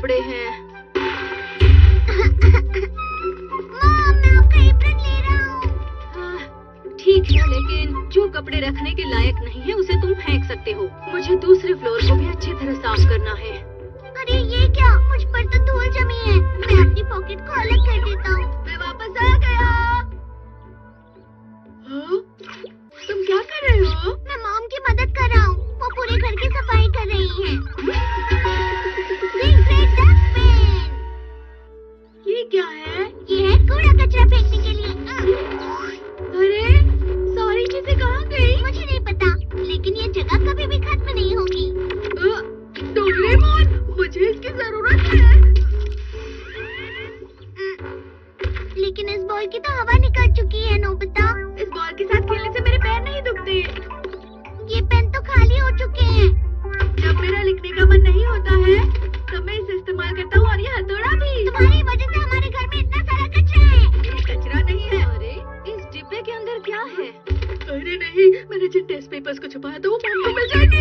कपड़े हैं। मॉम, मैं आपका एप्रन ले रहा हूँ। ठीक है, लेकिन जो कपड़े रखने के लायक नहीं है उसे तुम फेंक सकते हो। मुझे दूसरे फ्लोर को भी अच्छी तरह साफ करना है। अरे ये क्या, मुझ पर तो धूल जमी है। मैं अपनी पॉकेट को अलग कर देता हूँ। मैं वापस आ गया। तुम क्या कर रहे हो? मैं मॉम की मदद कर रहा हूँ। वो पूरे घर की सफाई कर रही हैं। Secret dustbin. ये क्या है? ये है कूड़ा कचरा फेंकने के लिए। अरे सारी चीजें कहाँ गई? मुझे नहीं पता, लेकिन ये जगह कभी भी खत्म नहीं होगी। डोरेमोन, मुझे इसकी जरूरत है। लेकिन इस बॉल की तो हवा निकल चुकी है नोबिता। इस बॉल के साथ खेलने से मेरे पैर नहीं दुखते। ये पेन तो खाली हो चुके हैं। जब मेरा लिखने का मन नहीं होता है तब मैं इसे इस्तेमाल करता हूँ, और ये हथौड़ा भी। तुम्हारी वजह से हमारे घर में इतना सारा कचरा है। ये कचरा नहीं है। अरे इस डिब्बे के अंदर क्या है? अरे नहीं, मैंने जिन टेस्ट पेपर्स को छुपाया था वो मॉम को मिल जाएंगे।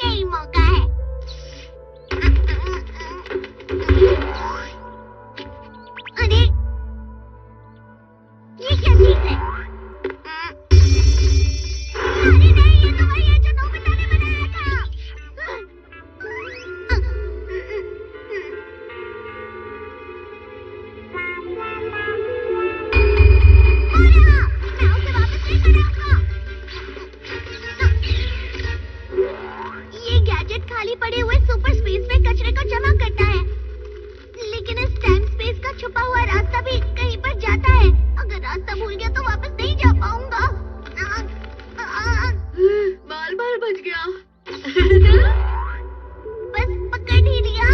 यही मौका है। अरे ये क्या चीज है? अरे नहीं, ये तो वही है जो नोबिता ने बनाया था। मैं उसे वापस लेकर आऊंगा। ये गैजेट खाली पड़े हुए सुपर स्पेस में कचरे को जमा करता है, लेकिन इस टाइम स्पेस का छुपा हुआ रास्ता भी कहीं पर जाता है। अगर रास्ता भूल गया तो वापस नहीं जा पाऊंगा। बाल बाल बच गया। बस पकड़ ही लिया।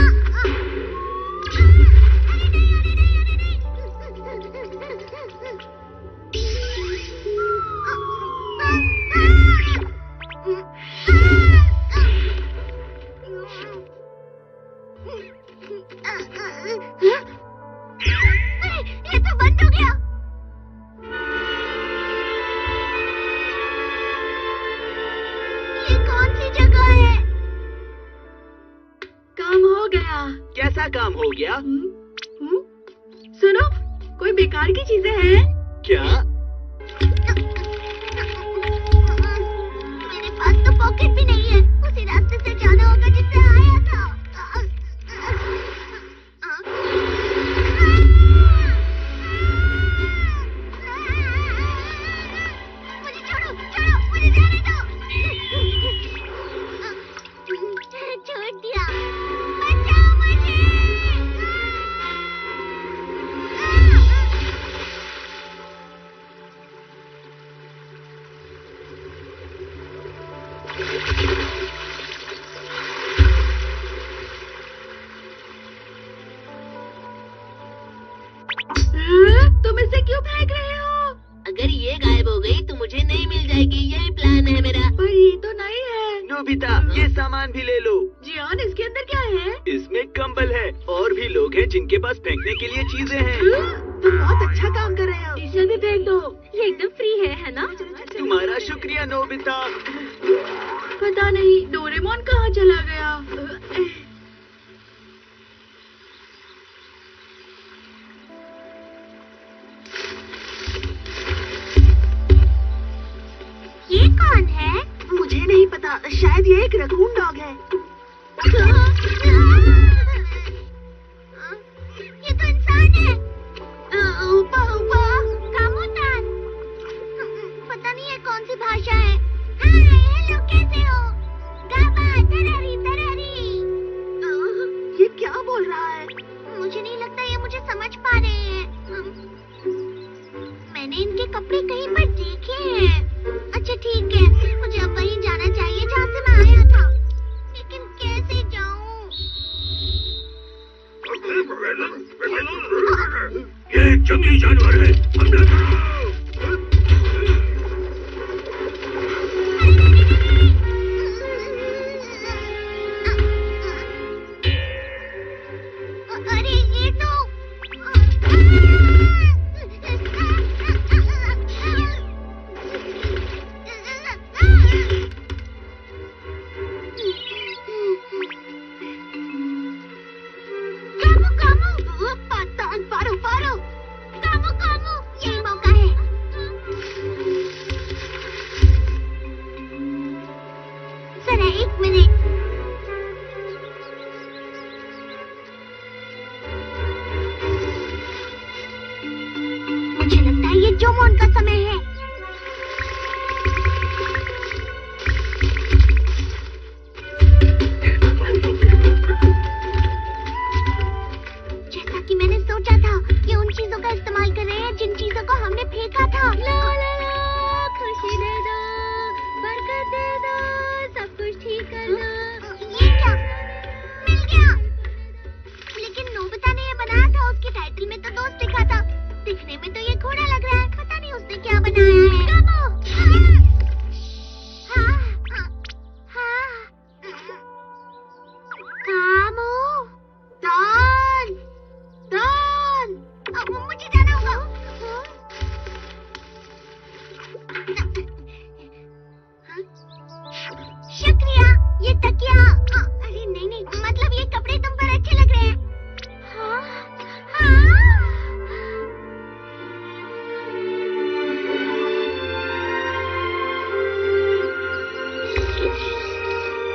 ये तो बंद हो गया। ये कौन सी जगह है? काम हो गया। कैसा काम हो गया? सुनो, कोई बेकार की चीजें हैं? क्या? मेरे पास तो पॉकेट भी नहीं है। उसी रास्ते से जाना होगा जिससे आया था। मुझे छोड़ो, छोड़ो, मुझे जाने दो। छोड़ दिया। बचाओ मुझे। तुम इसे क्यों फेंक रहे हो? अगर ये गायब हो गई तो मुझे नहीं मिल जाएगी। यही प्लान है मेरा। पर ये तो नहीं है। नोबिता, ये सामान भी ले लो। जियान, इसके अंदर क्या है? इसमें कंबल है और भी लोग हैं जिनके पास फेंकने के लिए चीजें हैं। तुम बहुत अच्छा काम कर रहे हो। इसे भी फेंक दो। ये एकदम फ्री है ना? तुम्हारा शुक्रिया नोबिता। पता नहीं डोरेमोन कहाँ चला गया। ये कौन है? मुझे नहीं पता, शायद ये एक रकून डॉग है। ये तो इंसान है। कामोतान। पता नहीं है कौन सी भाषा है। हाय, हेलो, कैसे हो? गाबा, तररी, तररी। ये क्या बोल रहा है? मुझे नहीं लगता ये मुझे समझ पा रहे हैं। मैंने इनके कपड़े कहीं पर देखे हैं। अच्छा ठीक है, मुझे अब वहीं जाना चाहिए जहाँ से मैं आया था, लेकिन कैसे जाऊँ? ये जंगली जानवर है, हमला करो। बनाया है। कामो, डॉन, डॉन, मुझे जाना होगा। शुक्रिया, ये तकिया। अरे नहीं नहीं, मतलब ये कपड़े तुम पर अच्छे लग रहे हैं। हाँ, हाँ।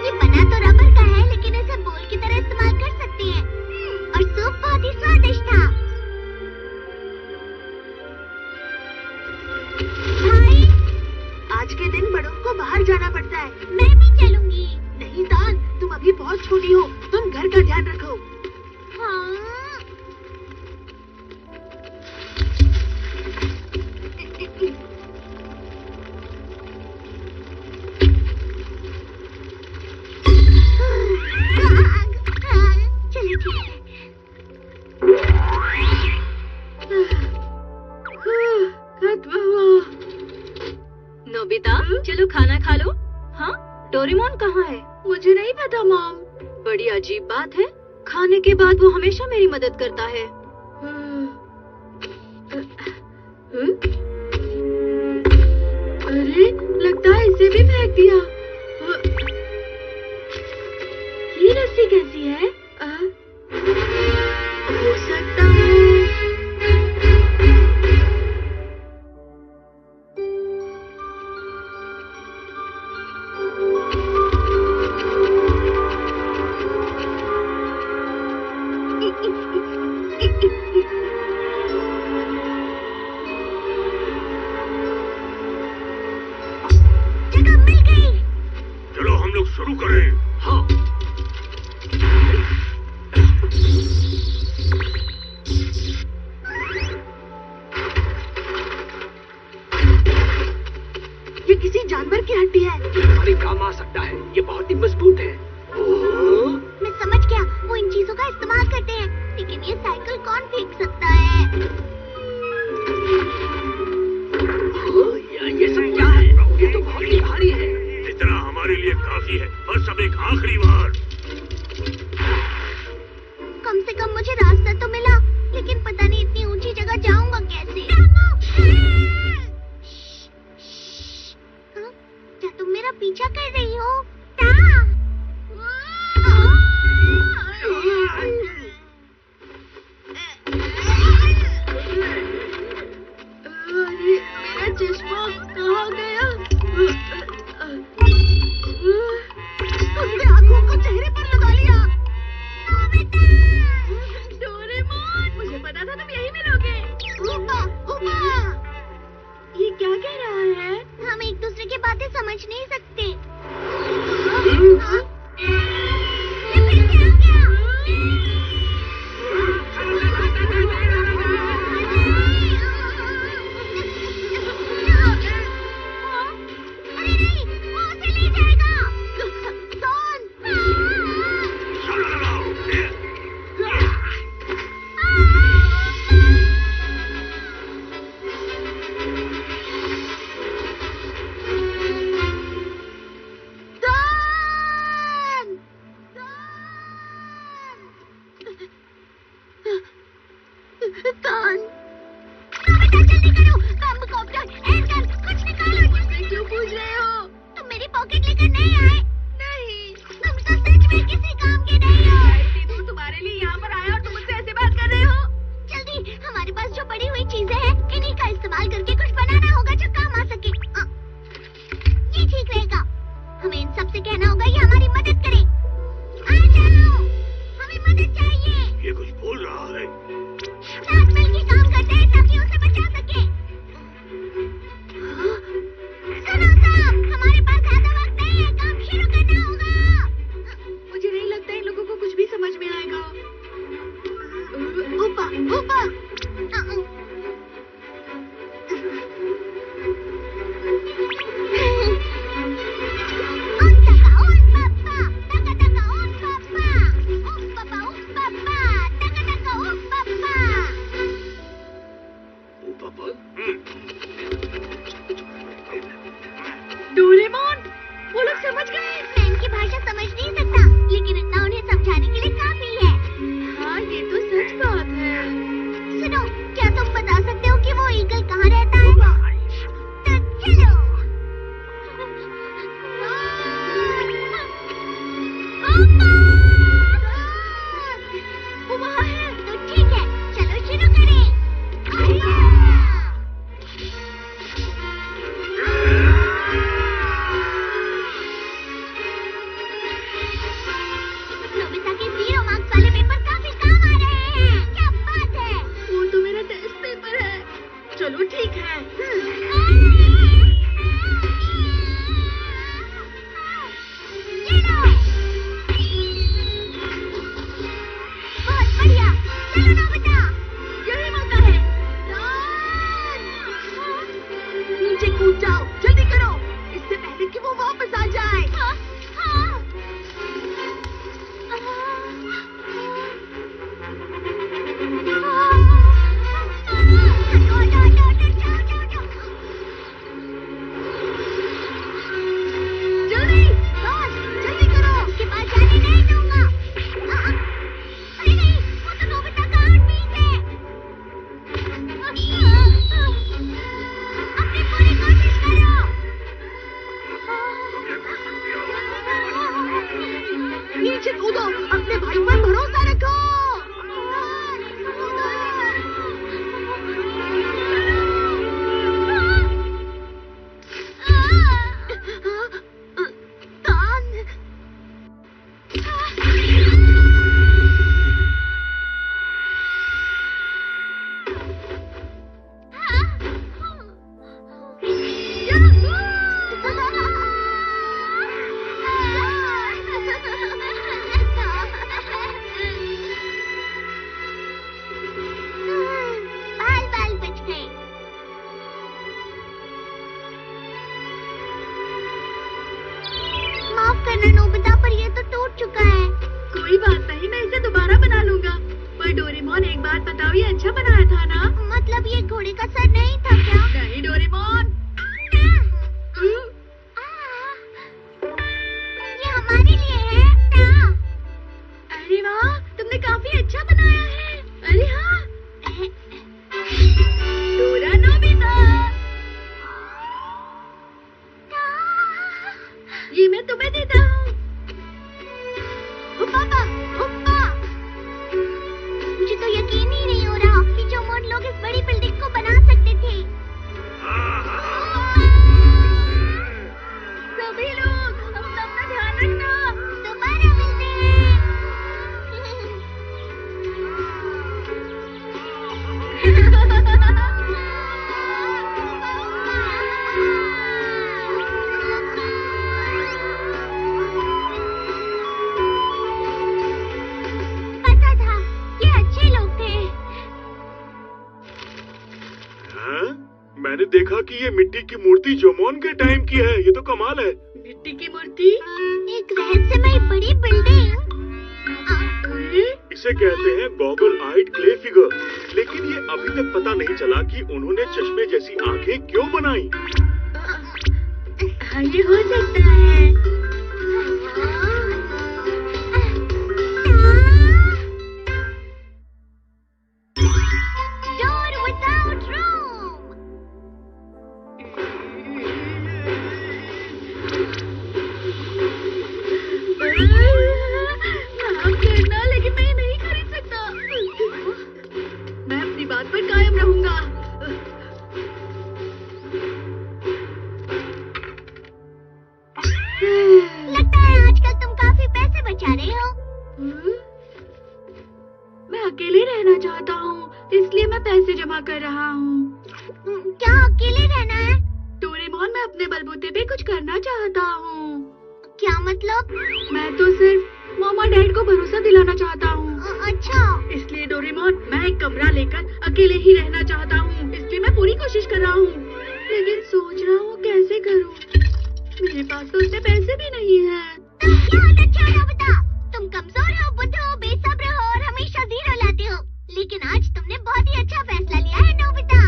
ये बना तो रबर का है, लेकिन इसे बोल की तरह इस्तेमाल कर सकते हैं। और सूप बहुत ही स्वादिष्ट था। भाई, आज के दिन बड़ों को बाहर जाना पड़ता है। मैं भी चलूंगी। नहीं दान, तुम अभी बहुत छोटी हो, तुम घर का ध्यान रखो। हाँ। चलिए ठीक है। खत्म हुआ। नोबिता, चलो खाना खा लो। हाँ, डोरेमोन कहाँ है? मुझे नहीं पता मॉम। बड़ी अजीब बात है, खाने के बाद वो हमेशा मेरी मदद करता है। अरे, लगता है इसे भी फेंक दिया। ये रस्सी कैसी है? हो सकता है। जगह मिल गई। चलो हम लोग शुरू करें। हाँ। ये किसी जानवर की हड्डी है। हमारे काम आ सकता है, ये बहुत ही मजबूत है। मैं समझ गया, वो इन चीजों का इस्तेमाल करते हैं, लेकिन ये साइकिल कौन फेंक सकता है? ये सब क्या है? ये तो बहुत ही भारी है। इतना हमारे लिए काफी है। बस अब एक आखिरी बार। कम से कम मुझे रास्ता तो मिला, लेकिन पता नहीं इतनी ऊंची जगह जाऊंगा कैसे। हाँ? क्या तुम मेरा पीछा कर रही हो? अरे, मेरा चश्मा कहाँ गया? उसने आंखों को चेहरे पर लगा लिया। डोरेमोन, मुझे पता था तुम यही मिलोगे। ऊपर, ऊपर। ये क्या कह रहा है? हम एक दूसरे की बातें समझ नहीं सकते। ये फिर क्या किया? अरे नहीं, वो उसे ले जाएगा। डॉन! चलो लगाओ। डॉन! ना नोबिता, पर ये तो टूट चुका है। कोई बात नहीं, मैं इसे दोबारा बना लूंगा। पर डोरेमोन एक बात बताओ, ये अच्छा बनाया था ना? मतलब ये घोड़े का सर नहीं था क्या? नहीं डोरेमोन। ये हमारे लिए है ना? अरे वाह, तुमने काफी अच्छा बनाया है। अरे हाँ, डोरा नोबिता। ये मैं तुम्हें देता हूँ। ओ पापा, ओ पापा। मुझे तो यकीन ही नहीं हो रहा कि जोमोन लोग इस बड़ी बिल्डिंग को बना सकते थे। सभी लोग अपना ध्यान रखना। दोबारा मिलते हैं। पता था, ये अच्छे लोग थे। हाँ? मैंने देखा कि ये मिट्टी की मूर्ति जोमोन के टाइम की है। ये तो कमाल है। मिट्टी की मूर्ति। एक रहस्यमयी बड़ी बिल्डिंग। इसे कहते हैं गॉगल आइड क्ले फिगर। लेकिन ये अभी तक पता नहीं चला कि उन्होंने चश्मे जैसी आंखें क्यों बनाई। हाँ, ये हो सकता है। Door without room. माफ करना, लेकिन मैं ये नहीं खरीद सकता। मैं अपनी बात पर कायम रहूंगा। लगता है आजकल तुम काफी पैसे बचा रहे हो। मैं अकेले रहना चाहता हूँ, इसलिए मैं पैसे जमा कर रहा हूँ। क्या अकेले रहना है? डोरेमोन, मैं अपने बलबूते पे कुछ करना चाहता हूँ। क्या मतलब? मैं तो सिर्फ मामा डैड को भरोसा दिलाना चाहता हूँ। अच्छा। इसलिए डोरेमोन, मैं एक कमरा लेकर अकेले ही रहना चाहता हूँ। इसलिए मैं पूरी कोशिश कर रहा हूँ, लेकिन सोच रहा हूँ कैसे करूँ। मेरे पास तो उतने पैसे भी नहीं हैं। बहुत अच्छा नोबिता, तुम कमजोर हो, बुद्ध हो, बेसब्र हो और हमेशा जीरो लाते हो। लेकिन आज तुमने बहुत ही अच्छा फैसला लिया है नोबिता।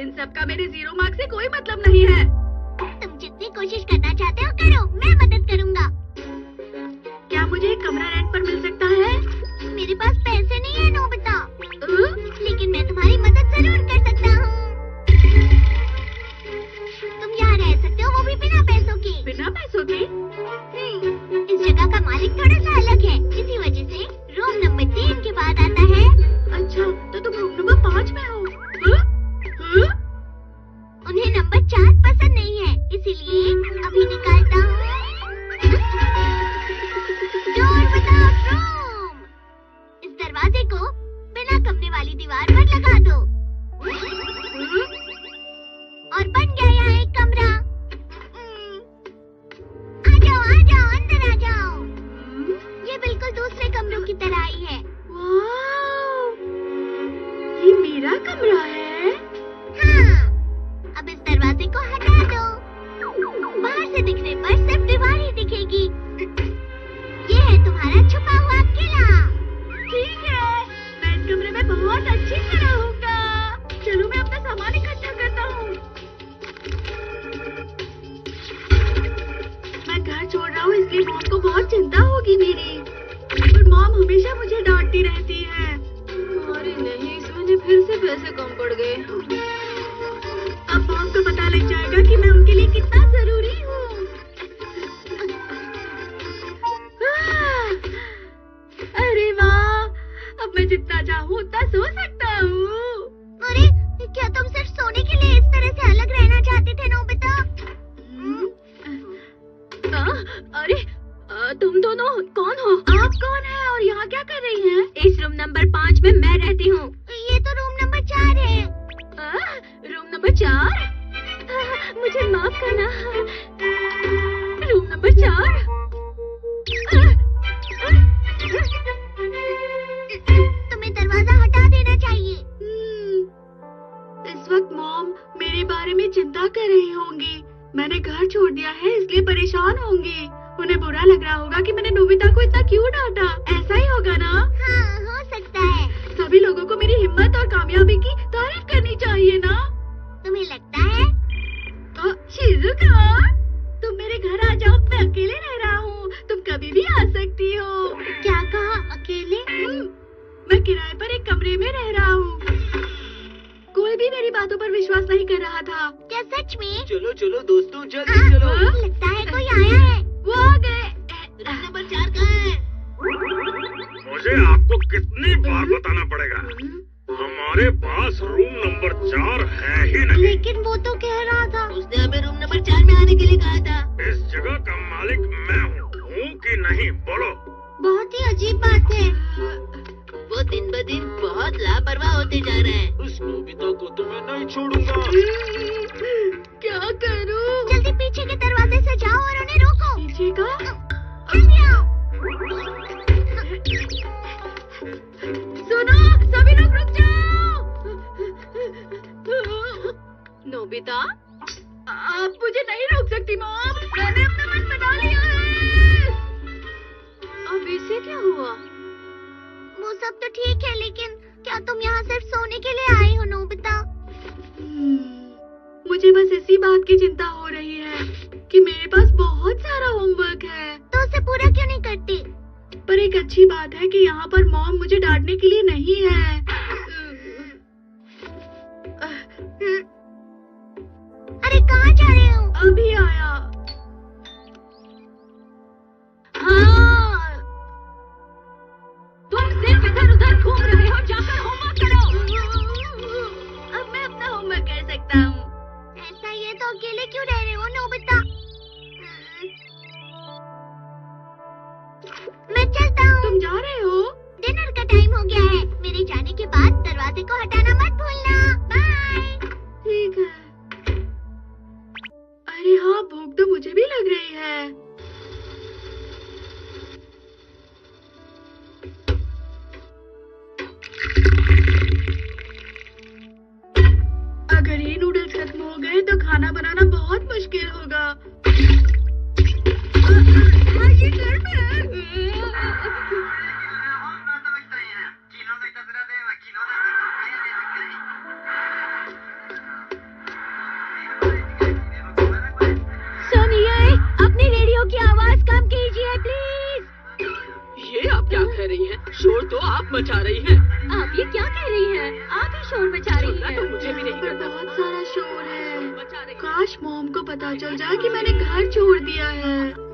इन सब का मेरे 0 मार्क्स से कोई मतलब नहीं है। तुम जितनी कोशिश करना चाहते हो करो, मैं मदद करूँगा। क्या मुझे एक कमरा रेंट पर मिल सकता है? मेरे पास पैसे नहीं है नोबिता, लेकिन मैं तुम्हारी मदद जरूर कर सकता हूँ। तुम यहाँ रह सकते हो, वो भी बिना पैसों के। बिना पैसों के? इस जगह का मालिक थोड़ा सा अलग है, इसी वजह से रूम नंबर 3 के बाद आता है। अच्छा, तो तुम रूम नंबर 5 में हो? उन्हें नंबर 4 पसंद नहीं है, इसीलिए अभी निकालता हूँ। Door without room. इस दरवाजे को बिना कमरे वाली दीवार पर लगा दो और बन गया यहाँ एक कमरा। आ जाओ, अंदर आ जाओ। ये बिल्कुल दूसरे कमरों की तरह ही है। वाह, ये मेरा कमरा है। हाँ, अब इस दरवाजे को हटा दो। बाहर से दिखने पर सिर्फ दीवार ही दिखेगी। ये है तुम्हारा छुपा हुआ किला। ठीक है, मैं इस कमरे में बहुत अच्छी से रहूंगा। चलो मैं अपना सामान इकट्ठा करता हूँ। मैं घर छोड़ रहा हूँ, इसलिए मॉम को बहुत चिंता होगी मेरी। पर मॉम हमेशा मुझे डांटती रहती है। अरे नहीं, इस महीने फिर से पैसे कम पड़ गए। अब मॉम को पता लग जाएगा कि मैं उनके लिए कितना जरूरी हूँ। अरे वाह, अब मैं जितना चाहूँ उतना सो सकता हूँ। अरे, क्या तुम सिर्फ सोने के लिए इस तरह से अलग रहना चाहते थे नोबिता? अरे, तुम दोनों कौन हो? आप कौन है और यहाँ क्या कर रही हैं? इस रूम नंबर 5 में मैं रहती हूँ। ये तो रूम नंबर 4 है। Room number 4? मुझे माफ करना। Room number 4? तुम्हें दरवाजा हटा देना चाहिए। इस वक्त मॉम मेरे बारे में चिंता कर रही होंगी। मैंने घर छोड़ दिया है, इसलिए परेशान होंगी। उन्हें बुरा लग रहा होगा कि मैंने नोबिता को इतना क्यों डांटा। ऐसा ही होगा ना? हाँ, हो सकता है। सभी लोगों को मेरी हिम्मत और कामयाबी की तारीफ करनी चाहिए ना? तुम्हें लगता है? शिजुका, तुम मेरे घर आ जाओ, मैं अकेले रह रहा हूँ, तुम कभी भी आ सकती हो। क्या कहा, अकेले? मैं किराए पर एक कमरे में रह रहा हूँ। कोई भी मेरी बातों पर विश्वास नहीं कर रहा था। क्या सच में? चलो चलो दोस्तों, जल्दी चलो। लगता है कोई आया है। वो आ गए। रूम नंबर 4 कहाँ है? मुझे आपको कितनी बार बताना पड़ेगा, हमारे पास रूम नंबर 4 है ही नहीं। लेकिन वो तो कह रहा था, उसने हमें रूम नंबर 4 में आने के लिए कहा था। इस जगह का मालिक मैं हूँ कि नहीं, बोलो। बहुत ही अजीब बात है। वो दिन ब दिन बहुत लापरवाह होते जा रहे हैं। उस नोबिता को तो मैं नहीं छोड़ूंगा। क्या करूँ? जल्दी पीछे के दरवाजे से जाओ और उन्हें रोको। पीछे का? जल्दी आओ। सुनो, सभी लोग रुक जाओ। नोबिता, आप मुझे नहीं रोक सकती मॉम, मैंने अपना मन बना लिया है। अब इसे क्या हुआ? वो सब तो ठीक है, लेकिन क्या तुम यहाँ सिर्फ सोने के लिए आई हो नोबिता? मुझे बस इसी बात की चिंता हो रही है कि मेरे पास बहुत सारा होमवर्क है। तो उसे पूरा क्यों नहीं करती? पर एक अच्छी बात है कि यहाँ पर मॉम मुझे डांटने के लिए नहीं है। अरे कहाँ जा रहे हो? अभी आया। हाँ, तुम सिर्फ इधर उधर घूम रहे हो, जाकर होमवर्क करो। अब मैं अपना होमवर्क कर सकता हूँ। ऐसा ही है तो अकेले क्यों रह रहे हो नोबिता? मैं चलता हूँ। तुम जा रहे हो? डिनर का टाइम हो गया है। मेरे जाने के बाद दरवाजे को हटाना मत भूलना। बाय। ठीक है। अरे हाँ, भूख तो मुझे भी लग रही है। अगर ये नूडल्स खत्म हो गए तो खाना बनाना बहुत मुश्किल होगा। ये गर्म है। सुनिए, अपनी रेडियो की आवाज कम कीजिए प्लीज। ये आप क्या कह रही हैं? शोर तो आप मचा रही हैं। आप ये क्या कह रही हैं? आप ही शोर मचा रही हैं। तो मुझे भी नहीं करता। बहुत सारा शोर है। काश मॉम को पता चल जाए कि मैंने घर छोड़ दिया है।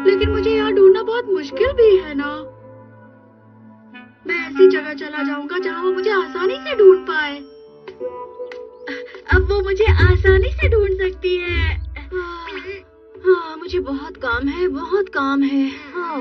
लेकिन मुझे यहाँ ढूंढना बहुत मुश्किल भी है ना। मैं ऐसी जगह चला जाऊंगा जहाँ वो मुझे आसानी से ढूंढ पाए। अब वो मुझे आसानी से ढूंढ सकती है। हाँ, मुझे बहुत काम है, बहुत काम है। हाँ।